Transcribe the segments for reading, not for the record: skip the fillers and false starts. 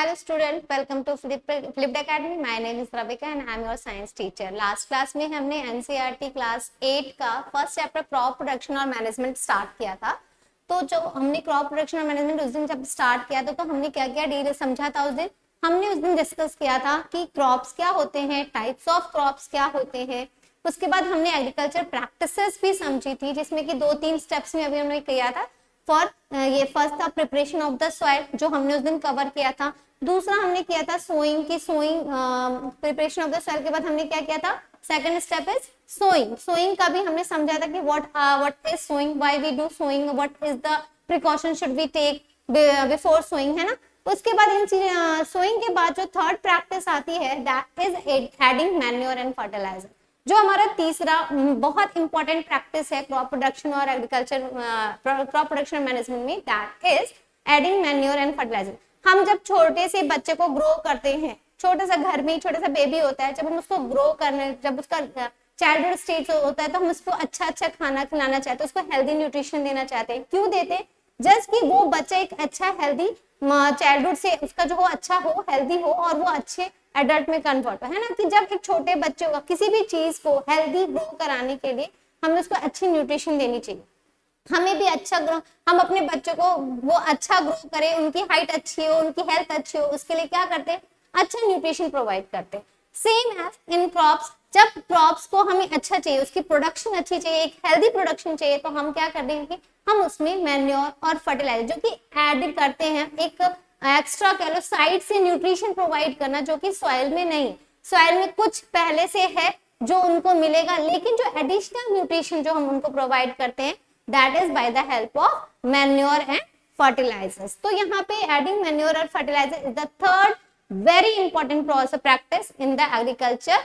Hello student, welcome to Flipped Academy. My name is Ravika and I am your science teacher. Last class में हमने NCERT class 8 का first chapter crop production और management start किया था। तो जो हमने क्रॉप प्रोडक्शन और मैनेजमेंट उस दिन जब स्टार्ट किया था तो हमने क्या क्या डील समझा था उस दिन। हमने उस दिन डिस्कस किया था कि क्रॉप्स क्या होते हैं, टाइप्स ऑफ क्रॉप्स क्या होते हैं। उसके बाद हमने एग्रीकल्चर प्रैक्टिसेस भी समझी थी जिसमें कि 2-3 स्टेप्स में अभी हमने किया था। फॉर ये फर्स्ट था प्रिपरेशन ऑफ द सॉइल जो हमने उस दिन कवर किया था। दूसरा हमने किया था सोइंग की sowing preparation of the soil के बाद हमने क्या किया था, second step is sowing. Sowing का भी हमने समझा था कि what is sowing, why we do sowing, what is the precaution should we take before sowing, है ना। उसके बाद इन सोइंग के बाद जो थर्ड प्रैक्टिस आती है that is adding manure and fertiliser. जो हमारा तीसरा बहुत इंपॉर्टेंट प्रैक्टिस है क्रॉप प्रोडक्शन और एग्रीकल्चर क्रॉप प्रोडक्शन मैनेजमेंट में, that is adding manure and fertiliser. हम जब छोटे से बच्चे को ग्रो करते हैं, छोटे सा घर में छोटा सा बेबी होता है, जब हम उसको ग्रो करने, जब उसका चाइल्डहुड स्टेज होता है तो हम उसको अच्छा अच्छा खाना खिलाना चाहते हैं, उसको हेल्दी न्यूट्रिशन देना चाहते हैं। क्यों देते हैं? जस्ट कि वो बच्चा एक अच्छा हेल्दी चाइल्डहुड से उसका जो हो अच्छा हो, हेल्दी हो और वो अच्छे एडल्ट में कन्वर्ट हो, है ना। कि जब एक छोटे बच्चे को किसी भी चीज को हेल्दी ग्रो कराने के लिए हमें उसको अच्छी न्यूट्रिशन देनी चाहिए। हमें भी अच्छा ग्रो, हम अपने बच्चों को वो अच्छा ग्रो करें, उनकी हाइट अच्छी हो, उनकी हेल्थ अच्छी हो, उसके लिए क्या करते हैं, अच्छा न्यूट्रिशन प्रोवाइड करते हैं। सेम एज इन क्रॉप्स, जब क्रॉप्स को हमें अच्छा चाहिए, उसकी प्रोडक्शन अच्छी चाहिए, एक हेल्दी प्रोडक्शन चाहिए, तो हम क्या कर देंगे, हम उसमें मैन्योर और फर्टिलाइजर जो कि ऐड करते हैं, एक एक्स्ट्रा कह लो साइड से न्यूट्रिशन प्रोवाइड करना जो कि सॉइल में नहीं, सॉइल में कुछ पहले से है जो उनको मिलेगा, लेकिन जो एडिशनल न्यूट्रिशन जो हम उनको प्रोवाइड करते हैं that is by the help of manure and fertilizers. तो यहाँ पे adding manure और fertilizer is the third very important process practice in the agriculture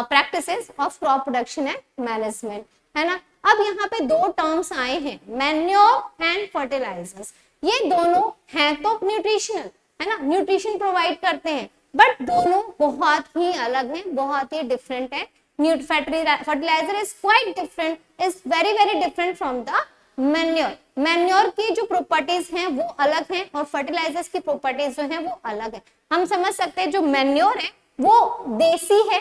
practices of crop production and management, है ना। अब यहाँ पे दो टर्म्स आए हैं, manure and fertilizers। ये दोनों हैं तो न्यूट्रिशनल, है ना, न्यूट्रिशन प्रोवाइड करते हैं, बट दोनों बहुत ही अलग हैं, बहुत ही डिफरेंट है। fertilizer is quite different, is very different from the manure। manure की जो प्रॉपर्टीज हैं वो अलग हैं और fertilizers की प्रॉपर्टीज जो हैं वो अलग है। हम समझ सकते हैं जो manure है वो देसी है,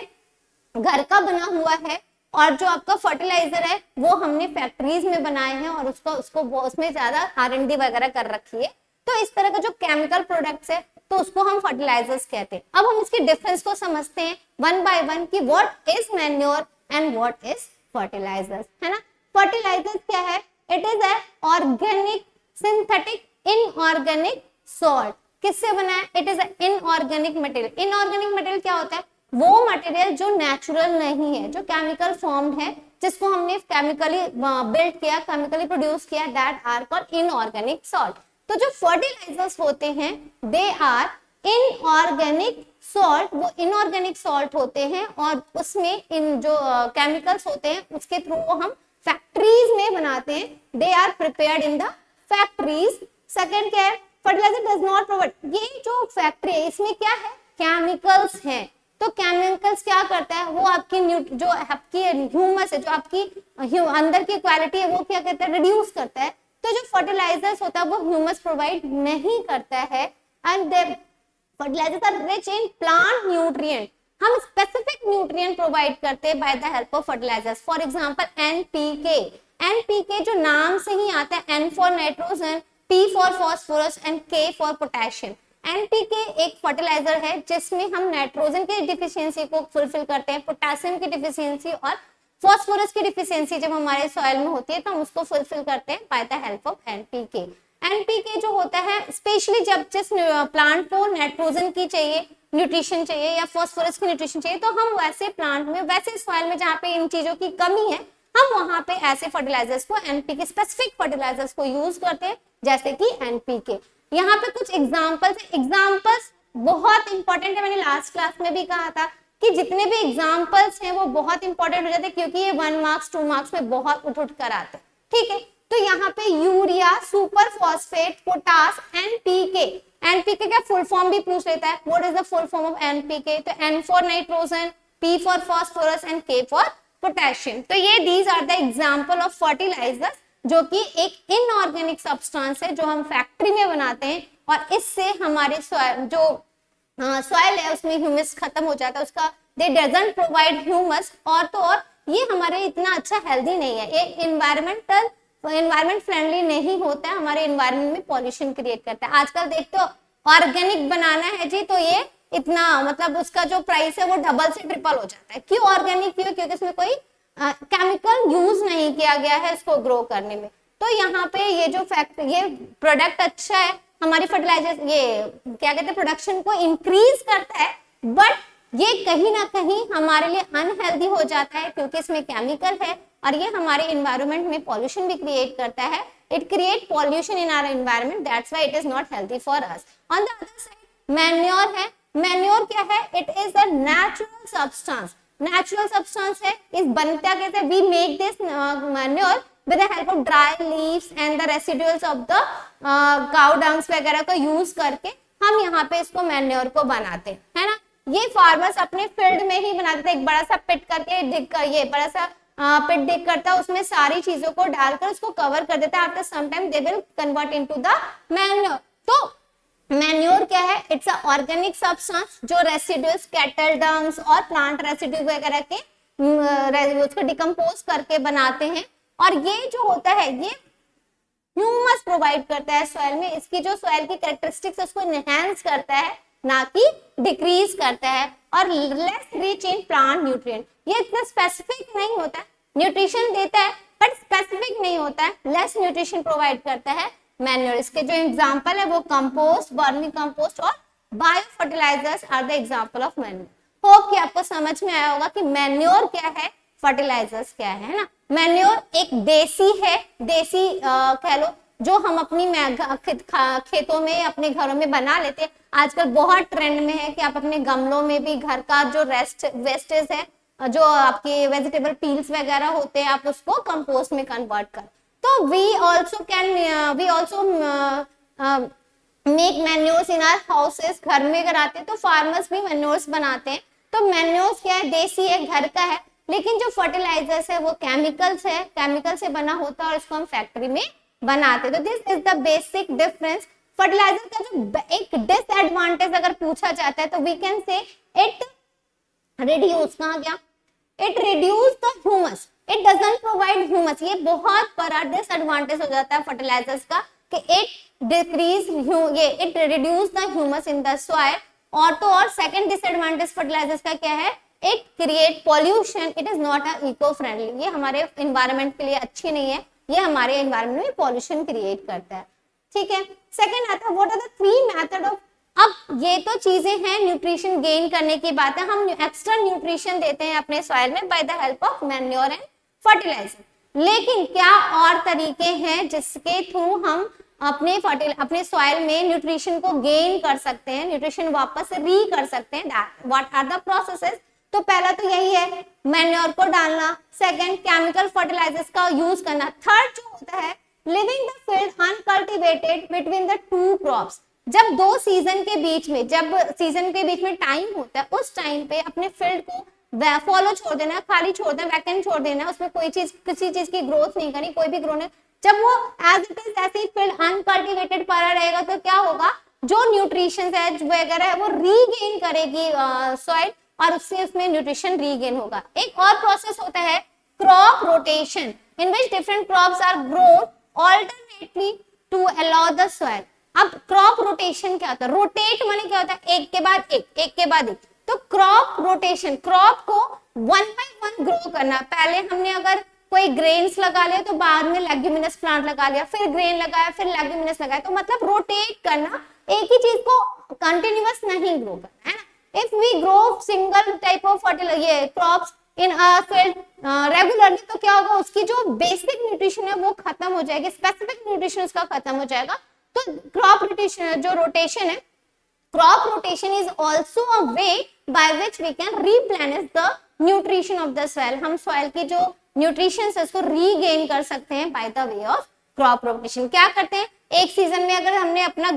घर का बना हुआ है, और जो आपका फर्टिलाइजर है वो हमने फैक्ट्रीज में बनाए हैं और उसको उसमें ज्यादा R&D वगैरह कर रखी है। तो इस तरह का जो केमिकल प्रोडक्ट्स है तो उसको हम फर्टिलाइजर्स कहते हैं। अब हम इसके डिफरेंस को समझते हैं वन बाय वन कि what is manure and what is fertilisers, है ना। फर्टिलाइजर्स क्या है? It is a organic synthetic inorganic salt. किससे बना है? It is a inorganic material. Inorganic material क्या होता है? वो मटेरियल जो नेचुरल नहीं है, जो केमिकल फॉर्म्ड है, जिसको हमने केमिकली बिल्ड किया, केमिकली प्रोड्यूस किया, that are called inorganic salt. तो जो फर्टिलाइजर्स होते हैं दे आर इनऑर्गेनिक सॉल्ट, वो इनऑर्गेनिक सॉल्ट होते हैं और उसमें इन जो केमिकल्स होते हैं उसके थ्रू वो हम फैक्ट्रीज में बनाते हैं, they are prepared in the factories. Second क्या है? फर्टिलाइजर डज नॉट प्रोवाइड, ये जो फैक्ट्री है इसमें क्या है, केमिकल्स हैं। तो केमिकल्स क्या करता है, वो आपकी जो आपकी ह्यूमस है, जो आपकी अंदर की क्वालिटी है वो क्या करता है, रिड्यूस करता है। तो जो फर्टिलाइजर्स होता है वो ह्यूमस प्रोवाइड नहीं करता है, and fertilisers are rich in plant nutrient. हम स्पेसिफिक न्यूट्रिएंट प्रोवाइड करते हैं by the help of fertilisers. For example NPK. NPK जो नाम से ही आता है, N for nitrogen, P for phosphorus and K for potassium. NPK एक फर्टिलाइजर है जिसमें हम नाइट्रोजन की डिफिशियंसी को फुलफिल करते हैं, पोटेशियम की डिफिशियंसी और फॉस्फोरस की डिफिशियंसी जब हमारे सॉइल में होती है तो हम उसको फुलफिल करते हैं by the help of NPK. NPK जो होता है स्पेशली जब जिस प्लांट को नाइट्रोजन की चाहिए न्यूट्रिशन चाहिए या फॉस्फोरस की न्यूट्रिशन चाहिए, तो हम वैसे प्लांट में, वैसे सॉइल में जहाँ पे इन चीजों की कमी है, हम वहां पे ऐसे फर्टिलाइजर्स को, एनपीके स्पेसिफिक फर्टिलाइजर्स को यूज करते हैं, जैसे कि एनपीके। यहाँ पे कुछ एग्जाम्पल्स है, एग्जाम्पल्स बहुत इंपॉर्टेंट है। मैंने लास्ट क्लास में भी कहा था कि जितने भी एग्जाम्पल्स हैं वो बहुत इंपॉर्टेंट हो जाते हैं क्योंकि ये 1 मार्क्स 2 मार्क्स में बहुत उठ कर आते हैं, ठीक है। तो यहाँ पे urea, super phosphate, potash, NPK. NPK का फुल फॉर्म भी पूछ लेता है, what is the full form of NPK? तो N for nitrogen, P for phosphorus and K for potassium. तो ये these are the example of fertilisers जो कि एक इनऑर्गेनिक सब्सटेंस है जो हम फैक्ट्री में बनाते हैं, और इससे हमारे जो सॉइल है उसमें ह्यूमस खत्म हो जाता है उसका, दे डजंट प्रोवाइड ह्यूमस, और तो और ये हमारे इतना अच्छा हेल्दी नहीं है, ये एनवायरमेंट फ्रेंडली नहीं होता है, हमारे एनवायरमेंट में पॉल्यूशन क्रिएट करता है। आजकल देखते हो ऑर्गेनिक बनाना है जी तो ये इतना मतलब उसका जो प्राइस है वो डबल से ट्रिपल हो जाता है। क्यों ऑर्गेनिक? क्यों? क्योंकि इसमें कोई केमिकल यूज नहीं किया गया है इसको ग्रो करने में। तो यहाँ पे ये जो ये प्रोडक्ट अच्छा है, हमारी फर्टिलाइजर ये क्या कहते हैं प्रोडक्शन को इंक्रीज करता है, बट ये कहीं ना कहीं हमारे लिए अनहेल्दी हो जाता है क्योंकि इसमें केमिकल है और ये हमारे एनवायरनमेंट में पॉल्यूशन भी क्रिएट करता है। It create pollution in our environment, that's why it is not healthy for us. On the other side manure है। मैन्योर क्या है? It is a natural substance. Natural substance है, इस बनता कैसे? We make this manure with the help of dry leaves and the residuals of the cow dungs वगैरह का use करके हम यहाँ पे इसको मैन्योर को बनाते हैं, है ना। ये फार्मर्स अपने फील्ड में ही बनाते थे, एक बड़ा सा पिट करके ये बड़ा सा पिट डिग करता है, उसमें सारी चीजों को डालकर उसको कवर कर देता है। After some time they will convert into the manure. तो मैन्योर क्या है? इट्स अ ऑर्गेनिक सब्सटेंस जो रेसिड्यूज कैटल डंग्स और प्लांट रेसिड्यू वगैरह के उसको डिकम्पोज करके बनाते हैं, और ये जो होता है ये ह्यूमस प्रोवाइड करता है सॉइल में। इसकी जो सॉइल की कैरेक्टरिस्टिक्स उसको एनहांस करता है, ना कि डिक्रीज करता है, और less rich in plant nutrient. ये इतना स्पेसिफिक नहीं होता है, न्यूट्रिशन देता है बट स्पेसिफिक नहीं होता है, लेस न्यूट्रिशन प्रोवाइड करता है मैन्योर। इसके जो एग्जांपल है वो कंपोस्ट, वर्मी कंपोस्ट और biofertilisers are the example of manure. Hope कि आपको समझ में आया होगा कि मैन्योर क्या है, फर्टिलाइजर्स क्या है ना। मैन्योर एक देसी है, देसी कह लो, जो हम अपनी खेतों में अपने घरों में बना लेते हैं। आजकल बहुत ट्रेंड में है कि आप अपने गमलों में भी घर का जो वेस्टेज है, जो आपके वेजिटेबल पील्स वगैरह होते हैं, आप उसको कंपोस्ट में कन्वर्ट कर। तो we also make manures in our houses. घर में अगर आते हैं तो फार्मर्स भी मैन्योर्स बनाते हैं। तो मैन्योर्स क्या है? देसी है, घर का है, लेकिन जो फर्टिलाइजर्स है वो केमिकल्स है, केमिकल से बना होता है और इसको हम फैक्ट्री में बनाते हैं। तो this is the basic difference. Fertiliser का जो एक डिसएडवांटेज अगर पूछा जाता है तो we can say it reduce, कहाँ गया? It reduce the humus, it doesn't provide humus. ये बहुत बड़ा डिसएडवांटेज हो जाता है फर्टिलाइजर्स का कि it reduce the humus in the soil. और तो और सेकंड डिसएडवांटेज फर्टिलाइजर्स का क्या है? It create pollution, it is not eco friendly. ये हमारे एनवायरनमेंट के लिए अच्छी नहीं है, ये हमारे एनवायरनमेंट में पॉल्यूशन क्रिएट करता है। ठीक है, सेकंड आता है what are the three method of. अब ये तो चीजें हैं न्यूट्रिशन गेन करने की बात है, हम एक्स्ट्रा न्यूट्रिशन देते हैं अपने सॉइल में by the help of manure and fertiliser. लेकिन क्या और तरीके हैं जिसके थ्रू हम अपने सॉइल में न्यूट्रिशन को गेन कर सकते हैं, न्यूट्रिशन वापस री कर सकते हैं? What are the processes? तो पहला तो यही है मैन्योर को डालना, सेकंड केमिकल फर्टिलाइजर्स का यूज करना, थर्ड जो होता है living the field uncultivated between the two crops. जब दो सीजन के बीच में, जब सीजन के बीच में टाइम होता है, उस टाइम पे अपने फील्ड को फॉलो छोड़ देना, खाली छोड़ देना, वैकेंट छोड़ देना, उसमें कोई चीज किसी चीज की ग्रोथ नहीं करनी, कोई भी ग्रो नहीं। जब वो एज इट इज ऐसे ही फील्ड अनकल्टिवेटेड पड़ा रहेगा तो क्या होगा? जो न्यूट्रिशन है वगैरह है वो रीगेन करेगी सॉइल, और उससे उसमें न्यूट्रिशन रीगेन होगा। एक और प्रोसेस होता है crop rotation, in which different crops are grown alternately to allow the soil. अब क्रॉप रोटेशन क्या होता है? रोटेट माने क्या होता है? एक के बाद एक, एक के बाद एक। तो क्रॉप रोटेशन, क्रॉप को वन बाय वन ग्रो करना। पहले हमने अगर कोई ग्रेन्स लगा लिया तो बाद में लेग्यूमिनस प्लांट लगा लिया, फिर ग्रेन लगाया, फिर लेग्यूमिनस लगाया। तो मतलब रोटेट करना, एक ही चीज को कंटिन्यूअस नहीं ग्रो करना, है ना। If we grow single type of fertilizer crops in a field regularly, तो क्या होगा? उसकी जो बेसिक न्यूट्रिशन है वो खत्म हो जाएगी, स्पेसिफिक न्यूट्रिशन उसका खत्म हो जाएगा। तो क्रॉप रोटेशन, जो रोटेशन है, crop rotation is also a way by which we can replenish the nutrition of the soil. हम सॉइल की जो न्यूट्रिशन है उसको रीगेन कर सकते हैं by the way of crop rotation. क्या करते हैं? एक सीजन में अगर हमने अपना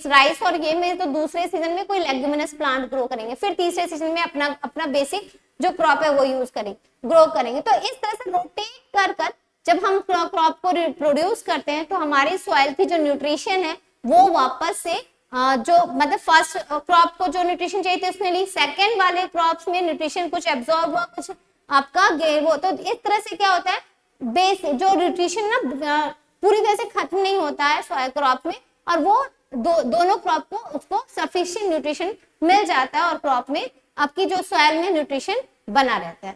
राइस और ये में, तो दूसरे सीजन में कोई लेग्यूमिनस प्लांट ग्रो करेंगे, फिर तीसरे सीजन में अपना बेसिक जो क्रॉप है वो यूज करेंगे, ग्रो करेंगे। तो इस तरह से रोटेट कर कर जब हम क्रॉप को प्रोड्यूस करते हैं तो हमारी सॉइल की जो न्यूट्रिशन है वो वापस से जो मतलब फर्स्ट क्रॉप को जो न्यूट्रिशन चाहिए थी उसने ली, सेकंड वाले क्रॉप्स में न्यूट्रिशन कुछ एब्जॉर्ब हुआ, कुछ आपका गेन हो, तो इस तरह से क्या होता है बेस जो न्यूट्रिशन ना पूरी तरह से खत्म नहीं होता है सॉइल क्रॉप में, और वो दोनों क्रॉप को उसको सफिशिएंट न्यूट्रिशन मिल जाता है और क्रॉप में आपकी जो सॉइल में न्यूट्रिशन बना रहता है।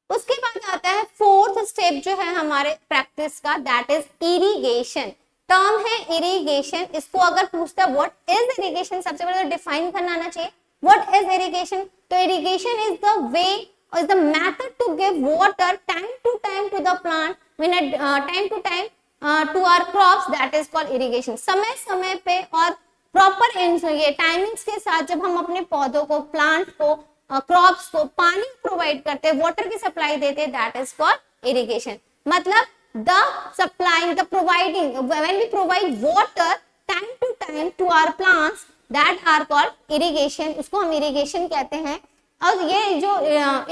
उसके बाद आता है फोर्थ स्टेप जो है हमारे प्रैक्टिस का, दैट इज इरिगेशन। टर्म है इरिगेशन, इसको अगर पूछता है व्हाट इज इरिगेशन, सबसे पहले तो डिफाइन करना आना चाहिए व्हाट इज इरिगेशन। तो irrigation is the way or is the method to give water time to the plant when time to time to our crops, that is called irrigation। समय समय पे और प्रॉपर ये timings के साथ जब हम अपने पौधों को, प्लांट को, क्रॉप्स को पानी प्रोवाइड करते हैं, वाटर की सप्लाई देते हैं, दैट इज कॉल्ड इरिगेशन। मतलब the supplying the providing when we provide water time to our plants, that are called irrigation, उसको हम इरिगेशन कहते हैं। और ये जो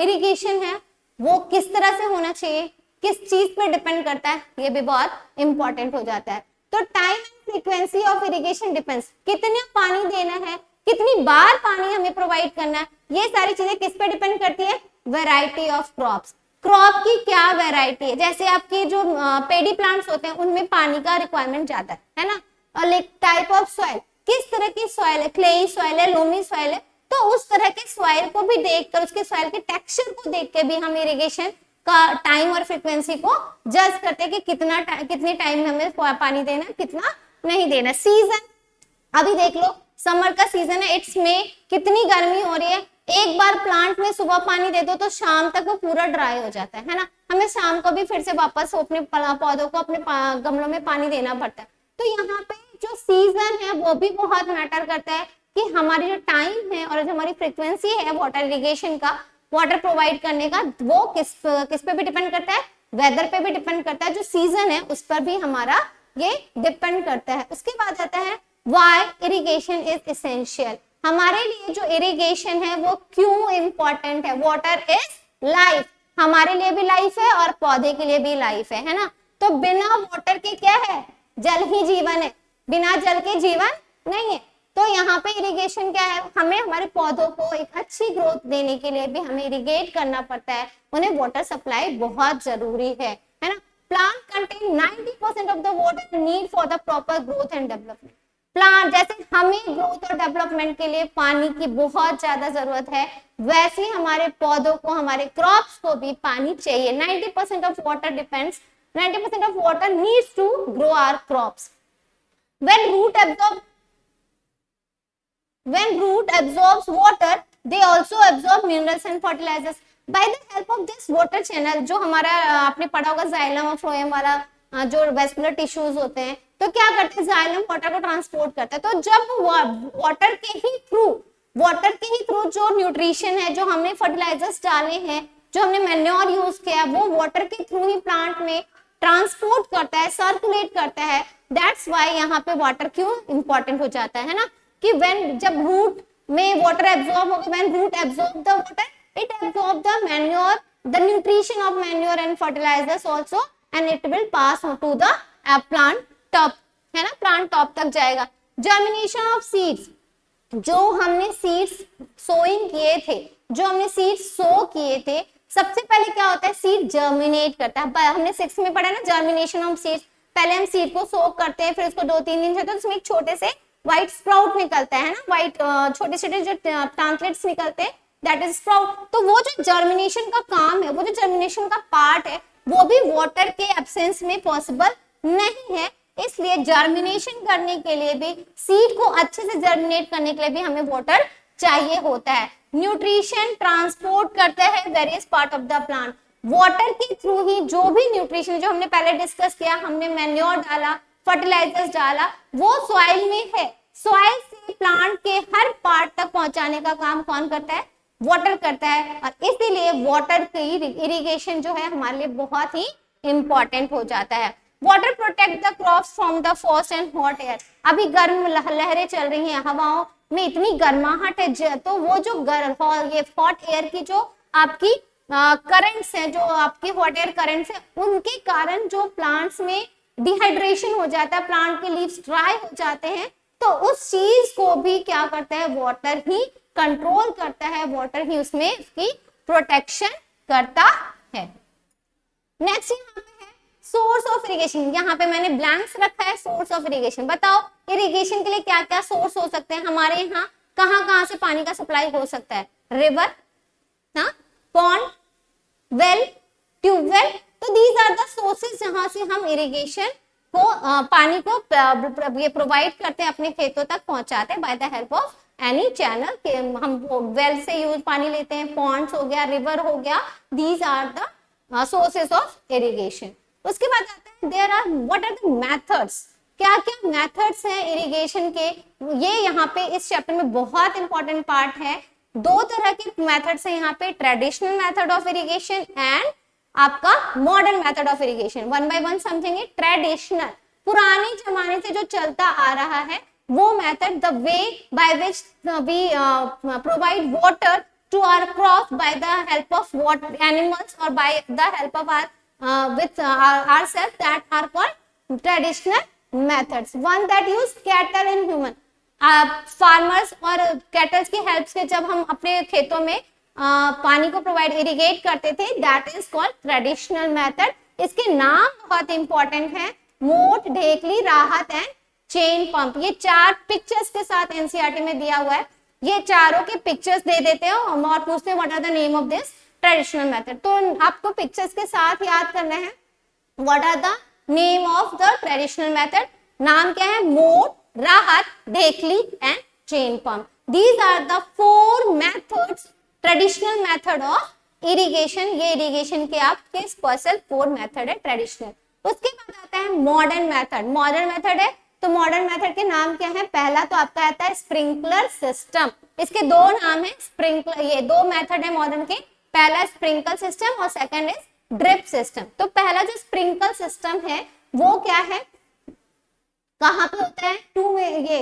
इरिगेशन है वो किस तरह से होना चाहिए, किस चीज पे डिपेंड करता है, ये भी बहुत इंपॉर्टेंट हो जाता है। तो time and frequency of irrigation depends, कितना पानी देना है, कितनी बार पानी हमें प्रोवाइड करना है, ये सारी चीजें किस पे डिपेंड करती है, वैरायटी ऑफ क्रॉप्स, क्रॉप की क्या वैरायटी है। जैसे आपके जो पेडी प्लांट्स होते हैं उनमें पानी का रिक्वायरमेंट ज्यादा है ना, और एक टाइप ऑफ सॉइल, किस तरह की सॉइल है, क्लेई सॉइल है, लोमी सॉइल है, तो उस तरह के सॉइल को भी देखकर, उसके सॉइल के टेक्सचर को देख के भी हम इरिगेशन का टाइम और फ्रीक्वेंसी को जज करते हैं कि कितने टाइम में हमें पानी देना है, कितना नहीं देना। सीजन अभी देख लो, समर का सीजन है, इट्स में कितनी गर्मी हो रही है, एक बार प्लांट में सुबह पानी दे दो तो शाम तक वो पूरा ड्राई हो जाता है ना, हमें शाम को भी फिर से वापस अपने पौधों को अपने गमलों में पानी देना पड़ता है। तो यहाँ पे जो सीजन है वो भी बहुत मैटर करता है कि हमारी जो टाइम है और जो हमारी फ्रीक्वेंसी है वाटर इरिगेशन का, वाटर प्रोवाइड करने का, वो किस पे भी डिपेंड करता है, वेदर पे भी डिपेंड करता है, जो सीजन है उस पर भी हमारा ये डिपेंड करता है। उसके बाद आता है व्हाई इरिगेशन इज एसेंशियल, हमारे लिए जो इरिगेशन है वो क्यों इंपॉर्टेंट है। वाटर इज लाइफ, हमारे लिए भी लाइफ है और पौधे के लिए भी लाइफ है ना। तो बिना वाटर के क्या है, जल ही जीवन है, बिना जल के जीवन नहीं है। तो यहाँ पे इरिगेशन क्या है, हमें हमारे पौधों को एक अच्छी ग्रोथ देने के लिए भी हमें इरिगेट करना पड़ता है, उन्हें वाटर सप्लाई बहुत जरूरी है ना। Plant contain 90% of the water need for the proper growth and development. Plant जैसे हमें ग्रोथ और डेवलपमेंट के लिए पानी की बहुत ज्यादा जरूरत है, वैसे ही हमारे पौधों को, हमारे क्रॉप्स को भी पानी चाहिए। 90% of water depends, 90% of water needs to grow our crops. When root absorbs water, they also absorb minerals and fertilizers. By the help of this water channel, जो हमारा आपने पढ़ा होगा जाइलम और फ्लोएम वाला जो वेस्कुलर टिश्यूज होते हैं, तो क्या करते हैं, जाइलम वाटर को ट्रांसपोर्ट करता है। तो जब वाटर के ही थ्रू जो न्यूट्रिशन है, जो हमने फर्टिलाइजर्स डाले हैं, जो हमने मैन्योर यूज किया, वो वाटर के थ्रू ही प्लांट में ट्रांसपोर्ट करता है, सर्कुलेट करता है। दैट्स व्हाई यहाँ पे वाटर क्यों इंपॉर्टेंट हो जाता है ना, कि जब रूट में वाटर एब्जॉर्ब होगा, when root absorb the water, it absorb the manure, the nutrition of manure and fertilisers also, and it will pass on to the plant top, है ना, प्लांट टॉप तक जाएगा। जर्मिनेशन ऑफ सीड्स, जो हमने seeds sowing किए थे, जो हमने सीड्स सो किए थे, सबसे पहले क्या होता है, सीड जर्मिनेट करता है। हमने 6th में पढ़ा ना जर्मिनेशन ऑफ सीड्स, पहले हम सीड को सोक करते हैं, फिर उसको 2-3 दिन से उसमें एक छोटे से व्हाइट स्प्राउट निकलता है ना, व्हाइट छोटे छोटे जो प्लांटलेट्स निकलते हैं, दैट इज स्प्राउट। तो वो जो जर्मिनेशन का काम है, वो जो जर्मिनेशन का पार्ट है, वो भी वाटर के एब्सेंस में पॉसिबल नहीं है। इसलिए जर्मिनेशन करने के लिए भी, सीड को अच्छे से जर्मिनेट करने के लिए भी हमें वाटर चाहिए होता है। न्यूट्रिशन ट्रांसपोर्ट करता है various part of the plant, water के थ्रू ही जो भी न्यूट्रिशन, जो हमने पहले डिस्कस किया, हमने मैन्योर डाला, फर्टिलाइजर्स डाला, वो सॉइल में है, सॉइल से प्लांट के हर पार्ट तक पहुंचाने का काम कौन करता है, वाटर करता है। और इसीलिए वाटर की इरिगेशन जो है हमारे लिए बहुत ही इंपॉर्टेंट हो जाता है। Water protect the crops from the frost and hot air, अभी गर्म लहरें चल रही हैं, हवाओं में इतनी गर्माहट है, तो वो जो ये हॉट एयर की जो आपकी करंट्स हैं, जो आपके हॉट एयर करंट्स हैं, उनके कारण जो प्लांट्स में डिहाइड्रेशन हो जाता है, प्लांट के लीव्स ड्राई हो जाते हैं, तो उस चीज को भी क्या करता है, वाटर ही कंट्रोल करता है, वाटर ही उसमें उसकी प्रोटेक्शन करता है। नेक्स्ट यहाँ पे है सोर्स ऑफ इरिगेशन। यहाँ पे मैंने ब्लैंक्स रखा है, सोर्स ऑफ इरिगेशन। बताओ इरिगेशन के लिए क्या क्या सोर्स हो सकते हैं हमारे यहाँ, कहाँ कहाँ से पानी का सप्लाई हो सकता है, रिवर, पॉन्ड, वेल, ट्यूबवेल, तो दीज आर द सोर्सेज जहां से हम इरिगेशन को पानी को ये प्रोवाइड करते हैं, अपने खेतों तक पहुंचाते हैं by the help of any channel के। हम वेल से यूज पानी लेते हैं, पॉन्ड्स हो गया, रिवर हो गया, these are the sources of irrigation. उसके बाद आता है there are what are the methods, क्या क्या मेथड्स हैं इरिगेशन के। ये यहाँ पे इस चैप्टर में बहुत इंपॉर्टेंट पार्ट है। दो तरह के मेथड्स हैं यहाँ पे, traditional method of irrigation and आपका modern method of irrigation. One by one समझेंगे। ट्रेडिशनल, पुराने जमाने से जो चलता आ रहा है वो method, the way by which we provide water to our crops by the help of what animals or by the help of our with ourselves, that are called traditional methods. One that use cattle and human, farmers और kettles की help से जब हम अपने खेतों में पानी को प्रोवाइड इरिगेट करते थे, that is called traditional method. इसके नाम बहुत इंपॉर्टेंट है, मोट, ढेकली, राहत एंड चेन पंप। ये चार पिक्चर्स के साथ एनसीईआरटी में दिया हुआ है, ये चारों के पिक्चर्स दे देते हो और पूछते हैं what are the name of this traditional method. तो आपको पिक्चर्स के साथ याद करना है what are the name of the traditional method. नाम क्या है, मोट, राहत, ढेकली and chain pump. These are the four methods, traditional method of irrigation. ये इरिगेशन के आपके स्पेशल फोर मेथड है ट्रेडिशनल। उसके बाद आता है मॉडर्न मेथड। मॉडर्न मेथड है तो मॉडर्न मेथड के नाम क्या है, पहला तो आपका आता है स्प्रिंकलर सिस्टम। इसके दो नाम है, स्प्रिंकलर, ये दो मेथड है मॉडर्न के, पहला स्प्रिंकल सिस्टम और सेकंड इज ड्रिप सिस्टम। तो पहला जो स्प्रिंकल सिस्टम है वो क्या है, कहाँ पे होता है, टू में, ये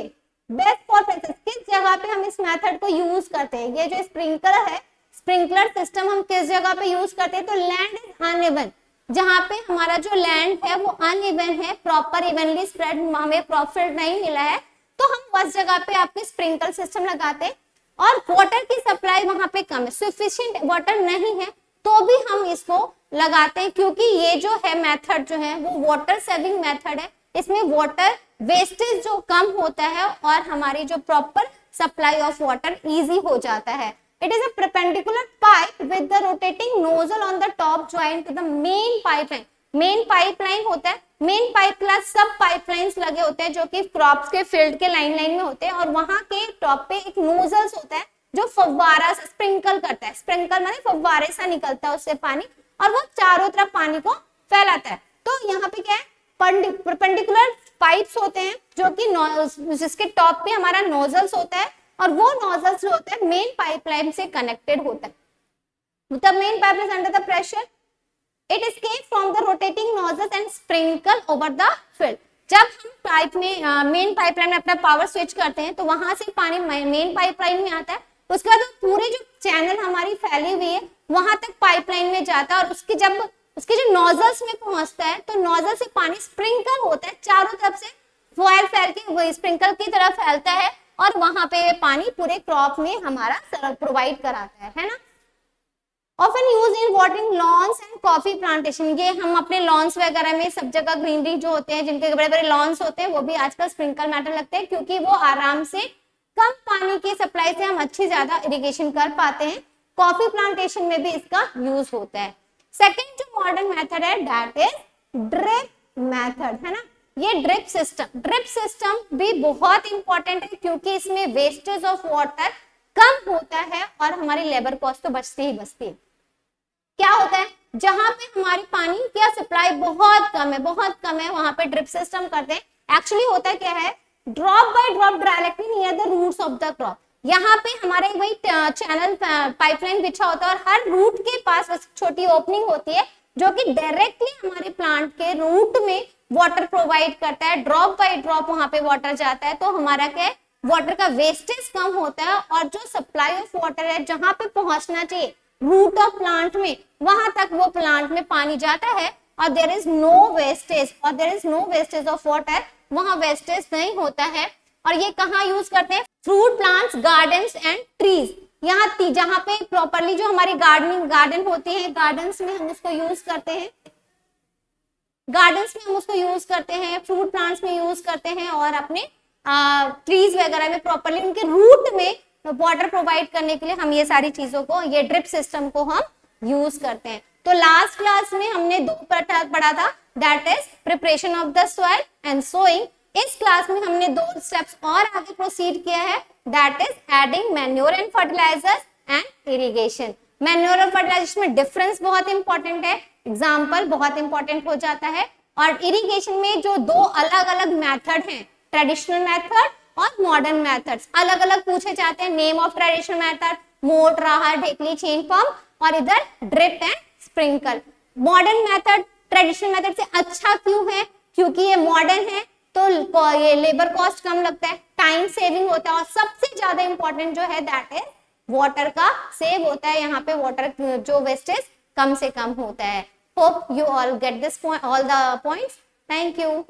बेस्ट फॉर प्लेसेस, किस जगह पे हम इस मेथड को यूज करते हैं। ये जो स्प्रिंकलर है, स्प्रिंकलर सिस्टम हम किस जगह पे यूज करते हैं, तो लैंड इज अनइवन, जहां पे हमारा जो लैंड है वो अनइवन है, प्रॉपर इवनली स्प्रेड, हमें प्रॉफिट नहीं मिला है, तो हम उस जगह पे आपके स्प्रिंकल सिस्टम लगाते हैं। और वाटर की सप्लाई वहां पे कम है, सफिशिएंट वाटर नहीं है, तो भी हम इसको लगाते हैं, क्योंकि ये जो है मेथड जो है वो वाटर सेविंग मेथड है। इसमें वाटर वेस्टेज जो कम होता है और हमारी जो proper supply of water easy हो जाता है। It is a perpendicular pipe with the rotating nozzle on the top joined to the main pipeline. Main pipeline होता है, main pipe क्लास सब पाइपलाइंस लगे होते हैं जो कि क्रॉप्स के फील्ड के लाइन लाइन में होते हैं, और वहां के टॉप पे एक नोजल्स होता है जो फव्वारा से स्प्रिंकल करता है। स्प्रिंकल माने फव्वारे सा निकलता है उससे पानी, और वो चारों तरफ पानी को फैलाता है। तो यहाँ पे क्या है, परपेंडिकुलर पाइप्स होते हैं जो कि जिसके टॉप पे हमारा नोजल्स होता है, और वो नोजल्स जो होता है मेन पाइपलाइन से कनेक्टेड होता है। The main pipe is under the pressure. It escapes from the rotating nozzles and sprinkle over the field. जब हम पाइप में मेन पाइपलाइन में अपना पावर स्विच करते हैं तो वहां से पानी मेन पाइपलाइन में आता है, उसके बाद पूरी जो चैनल हमारी फैली हुई है वहां तक पाइपलाइन में जाता है, और उसके जब उसके जो नोजल्स में पहुंचता है तो नोजल से पानी स्प्रिंकल होता है, चारों तरफ से फॉयल फैल के वो स्प्रिंकल की तरफ फैलता है, और वहां पे पानी पूरे क्रॉप में हमारा प्रोवाइड कराता है ना। Often use in watering loans and coffee plantation. ये हम अपने लॉन्स वगैरह में सब जगह ग्रीनरी जो होते हैं, जिनके बड़े बड़े लॉन्स होते हैं, वो भी आजकल स्प्रिंकल मेथड लगते हैं, क्योंकि वो आराम से कम पानी की सप्लाई से हम अच्छी ज्यादा इरिगेशन कर पाते हैं। कॉफी प्लांटेशन में भी इसका यूज होता है। सेकेंड जो मॉडर्न मेथड है दैट इज ड्रिप मेथड, है ना। ये ड्रिप सिस्टम भी बहुत इंपॉर्टेंट है, क्योंकि इसमें वेस्टेज ऑफ वाटर कम होता है और हमारी लेबर कॉस्ट तो बचती ही बचती है। क्या होता है, जहां पे हमारी पानी की सप्लाई बहुत कम है वहां पे ड्रिप सिस्टम करते हैं। एक्चुअली होता क्या है, drop by drop directly near the roots of the crop. यहाँ पे हमारे वही चैनल पाइपलाइन बिछा होता है, और हर रूट के पास छोटी ओपनिंग होती है जो कि डायरेक्टली हमारे प्लांट के रूट में वाटर प्रोवाइड करता है। ड्रॉप बाय ड्रॉप वहां पे वाटर जाता है, तो हमारा क्या है, वाटर का वेस्टेज कम होता है, और जो सप्लाई ऑफ वाटर है जहां पे पहुंचना चाहिए रूट ऑफ प्लांट में, वहां तक वो प्लांट में पानी जाता है और देयर इज नो वेस्टेज, और there is no wastage of water, वहां वेस्टेज नहीं होता है। और ये कहाँ यूज करते हैं? Fruit plants, gardens and trees. यहाँ जहाँ पे प्रॉपरली जो हमारी गार्डन होती है, गार्डन्स में हम उसको यूज करते हैं, गार्डन्स में हम उसको यूज करते हैं, फ्रूट प्लांट्स में यूज करते हैं, और अपने ट्रीज वगैरह में प्रॉपरली उनके रूट में वाटर प्रोवाइड करने के लिए हम ये सारी चीजों को, ये ड्रिप सिस्टम को हम यूज करते हैं। तो लास्ट क्लास में हमने 2 पढ़ा था, that is preparation of the soil and sowing. इस क्लास में हमने 2 स्टेप्स और आगे प्रोसीड किया है, that is adding manure and fertilisers and irrigation. Manure और फर्टिलाइजेशन में डिफरेंस बहुत इंपॉर्टेंट है, एग्जाम्पल बहुत इंपॉर्टेंट हो जाता है। और इरिगेशन में जो 2 अलग अलग मेथड हैं, ट्रेडिशनल मेथड और मॉडर्न मेथड्स, अलग अलग पूछे जाते हैं। नेम ऑफ ट्रेडिशनल मेथड, मोट, राहर, ढेकली, चेन पंप, और इधर drip and sprinkle. Modern method traditional method से अच्छा क्यों है? क्योंकि ये मॉडर्न है, तो ये लेबर कॉस्ट कम लगता है, टाइम सेविंग होता है, और सबसे ज्यादा इंपॉर्टेंट जो है दैट इज वाटर का सेव होता है। यहाँ पे वाटर जो वेस्टेज कम से कम होता है। Hope you all get this all the points. Thank you.